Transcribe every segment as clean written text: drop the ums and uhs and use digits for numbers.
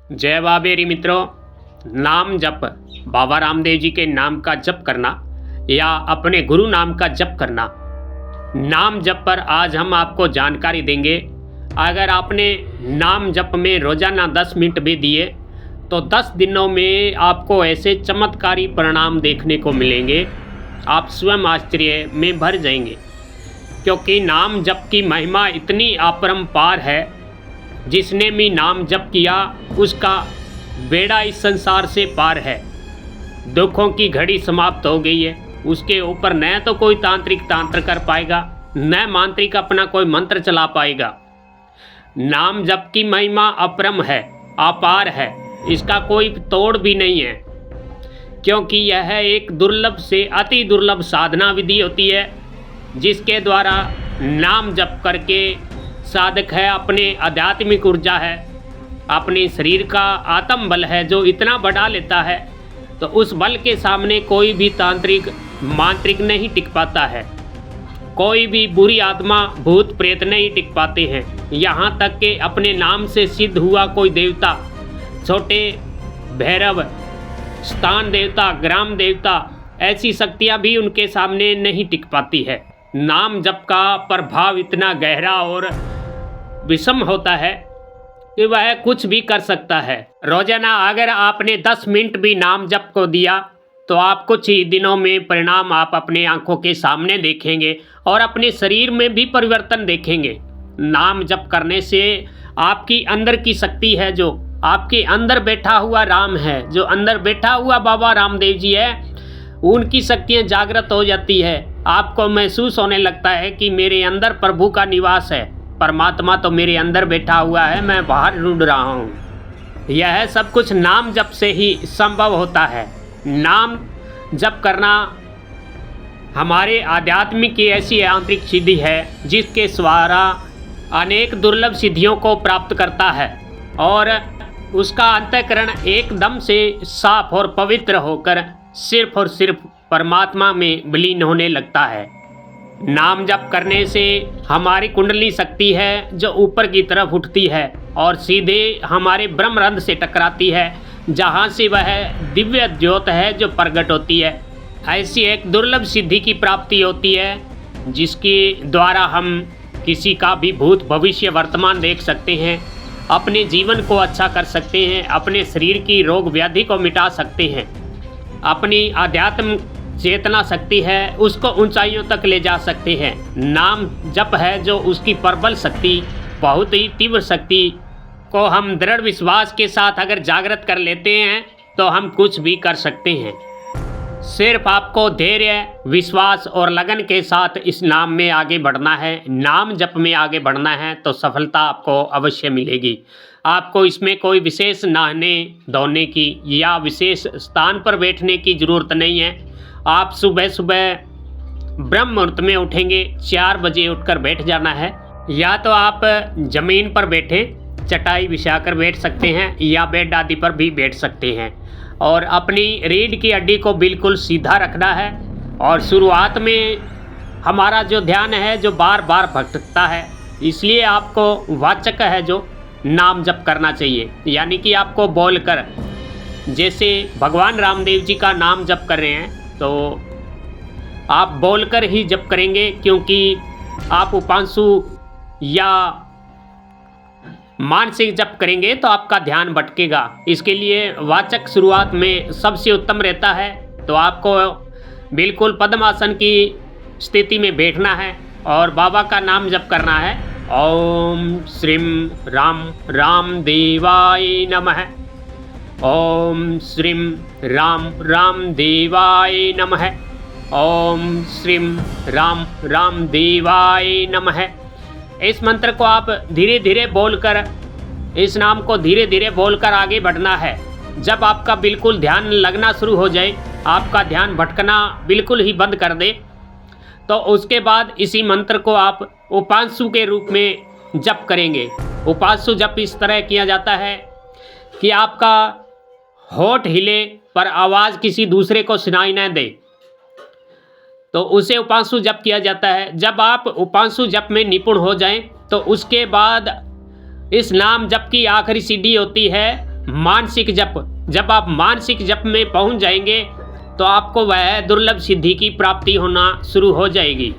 जय बाबेरी मित्रों। नाम जप, बाबा रामदेव जी के नाम का जप करना या अपने गुरु नाम का जप करना। नाम जप पर आज हम आपको जानकारी देंगे। अगर आपने नाम जप में रोज़ाना 10 मिनट भी दिए तो 10 दिनों में आपको ऐसे चमत्कारी परिणाम देखने को मिलेंगे, आप स्वयं आश्चर्य में भर जाएंगे। क्योंकि नाम जप की महिमा इतनी अपरंपार है, जिसने भी नाम जप किया उसका बेड़ा इस संसार से पार है। दुखों की घड़ी समाप्त हो गई है। उसके ऊपर न तो कोई तांत्रिक तंत्र कर पाएगा, न मांत्रिक अपना कोई मंत्र चला पाएगा। नाम जप की महिमा अपरम है, अपार है, इसका कोई तोड़ भी नहीं है। क्योंकि यह एक दुर्लभ से अति दुर्लभ साधना विधि होती है, जिसके द्वारा नाम जप करके साधक है अपने आध्यात्मिक ऊर्जा है, अपने शरीर का आत्म बल है जो इतना बढ़ा लेता है, तो उस बल के सामने कोई भी तांत्रिक मांत्रिक नहीं टिक पाता है। कोई भी बुरी आत्मा भूत प्रेत नहीं टिक पाते हैं। यहाँ तक कि अपने नाम से सिद्ध हुआ कोई देवता, छोटे भैरव, स्थान देवता, ग्राम देवता, ऐसी शक्तियाँ भी उनके सामने नहीं टिक पाती है। नाम जप का प्रभाव इतना गहरा और विषम होता है कि वह कुछ भी कर सकता है। रोजाना अगर आपने 10 मिनट भी नाम जप को दिया तो आप कुछ ही दिनों में परिणाम आप अपने आंखों के सामने देखेंगे और अपने शरीर में भी परिवर्तन देखेंगे। नाम जप करने से आपकी अंदर की शक्ति है, जो आपके अंदर बैठा हुआ राम है, जो अंदर बैठा हुआ बाबा रामदेव जी है, उनकी शक्तियाँ जागृत हो जाती है। आपको महसूस होने लगता है कि मेरे अंदर प्रभु का निवास है, परमात्मा तो मेरे अंदर बैठा हुआ है, मैं बाहर ढूंढ रहा हूँ। यह सब कुछ नाम जप से ही संभव होता है। नाम जप करना हमारे आध्यात्मिक की ऐसी आंतरिक सिद्धि है जिसके द्वारा अनेक दुर्लभ सिद्धियों को प्राप्त करता है और उसका अंतःकरण एकदम से साफ और पवित्र होकर सिर्फ और सिर्फ परमात्मा में विलीन होने लगता है। नाम जप करने से हमारी कुंडली शक्ति है जो ऊपर की तरफ उठती है और सीधे हमारे ब्रह्मरंध्र से टकराती है, जहाँ से वह दिव्य ज्योत है जो प्रकट होती है। ऐसी एक दुर्लभ सिद्धि की प्राप्ति होती है जिसके द्वारा हम किसी का भी भूत भविष्य वर्तमान देख सकते हैं, अपने जीवन को अच्छा कर सकते हैं, अपने शरीर की रोग व्याधि को मिटा सकते हैं, अपनी आध्यात्म चेतना शक्ति है उसको ऊंचाइयों तक ले जा सकते हैं। नाम जप है जो उसकी प्रबल शक्ति, बहुत ही तीव्र शक्ति को हम दृढ़ विश्वास के साथ अगर जागृत कर लेते हैं तो हम कुछ भी कर सकते हैं। सिर्फ आपको धैर्य, विश्वास और लगन के साथ इस नाम में आगे बढ़ना है। नाम जप में आगे बढ़ना है तो सफलता आपको अवश्य मिलेगी। आपको इसमें कोई विशेष नहाने धोने की या विशेष स्थान पर बैठने की ज़रूरत नहीं है। आप सुबह सुबह ब्रह्म मुहूर्त में उठेंगे, 4 बजे उठकर बैठ जाना है। या तो आप ज़मीन पर बैठे, चटाई बिछाकर बैठ सकते हैं या बेड आदि पर भी बैठ सकते हैं और अपनी रीढ़ की हड्डी को बिल्कुल सीधा रखना है। और शुरुआत में हमारा जो ध्यान है जो बार बार भटकता है, इसलिए आपको वाचक है जो नाम जप करना चाहिए, यानी कि आपको बोलकर, जैसे भगवान रामदेव जी का नाम जप कर रहे हैं तो आप बोलकर ही जप करेंगे, क्योंकि आप उपांशु या मानसिक जप करेंगे तो आपका ध्यान भटकेगा। इसके लिए वाचक शुरुआत में सबसे उत्तम रहता है। तो आपको बिल्कुल पद्मासन की स्थिति में बैठना है और बाबा का नाम जप करना है। ओम श्रीम राम रामदेवाय नमः। ओम श्रीम राम रामदेवाय नमः। ओम श्रीम राम रामदेवाय नमः। इस मंत्र को आप धीरे धीरे बोलकर, इस नाम को धीरे धीरे बोलकर आगे बढ़ना है। जब आपका बिल्कुल ध्यान लगना शुरू हो जाए, आपका ध्यान भटकना बिल्कुल ही बंद कर दे, तो उसके बाद इसी मंत्र को आप उपांशु के रूप में जप करेंगे। उपांशु जप इस तरह किया जाता है कि आपका होठ हिले पर आवाज़ किसी दूसरे को सुनाई न दे, तो उसे उपांशु जप किया जाता है। जब आप उपांशु जप में निपुण हो जाएं तो उसके बाद इस नाम जप की आखिरी सीढ़ी होती है मानसिक जप, जब आप मानसिक जप में पहुंच जाएंगे तो आपको वह दुर्लभ सिद्धि की प्राप्ति होना शुरू हो जाएगी।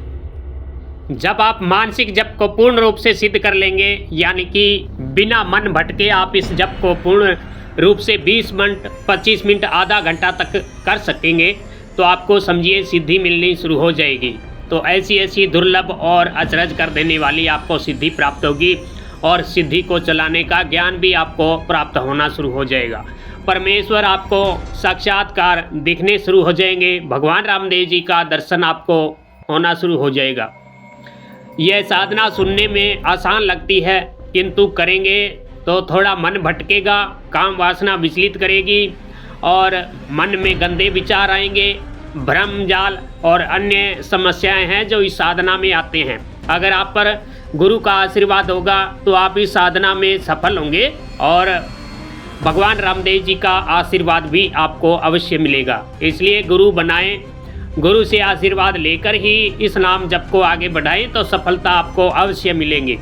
जब आप मानसिक जप को पूर्ण रूप से सिद्ध कर लेंगे, यानी कि बिना मन भटके आप इस जप को पूर्ण रूप से 20 मिनट, 25 मिनट, आधा घंटा तक कर सकेंगे, तो आपको समझिए सिद्धि मिलनी शुरू हो जाएगी। तो ऐसी ऐसी दुर्लभ और अचरज कर देने वाली आपको सिद्धि प्राप्त होगी और सिद्धि को चलाने का ज्ञान भी आपको प्राप्त होना शुरू हो जाएगा। परमेश्वर आपको साक्षात्कार दिखने शुरू हो जाएंगे। भगवान रामदेव जी का दर्शन आपको होना शुरू हो जाएगा। यह साधना सुनने में आसान लगती है, किंतु करेंगे तो थोड़ा मन भटकेगा, काम वासना विचलित करेगी और मन में गंदे विचार आएंगे, भ्रम जाल और अन्य समस्याएं हैं जो इस साधना में आते हैं। अगर आप पर गुरु का आशीर्वाद होगा तो आप इस साधना में सफल होंगे और भगवान रामदेव जी का आशीर्वाद भी आपको अवश्य मिलेगा। इसलिए गुरु बनाएं, गुरु से आशीर्वाद लेकर ही इस नाम जप को आगे बढ़ाएं तो सफलता आपको अवश्य मिलेंगी।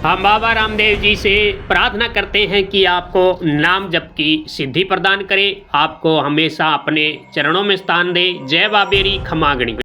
हम बाबा रामदेव जी से प्रार्थना करते हैं कि आपको नाम जप की सिद्धि प्रदान करें, आपको हमेशा अपने चरणों में स्थान दे। जय बाबेरी खमागणी।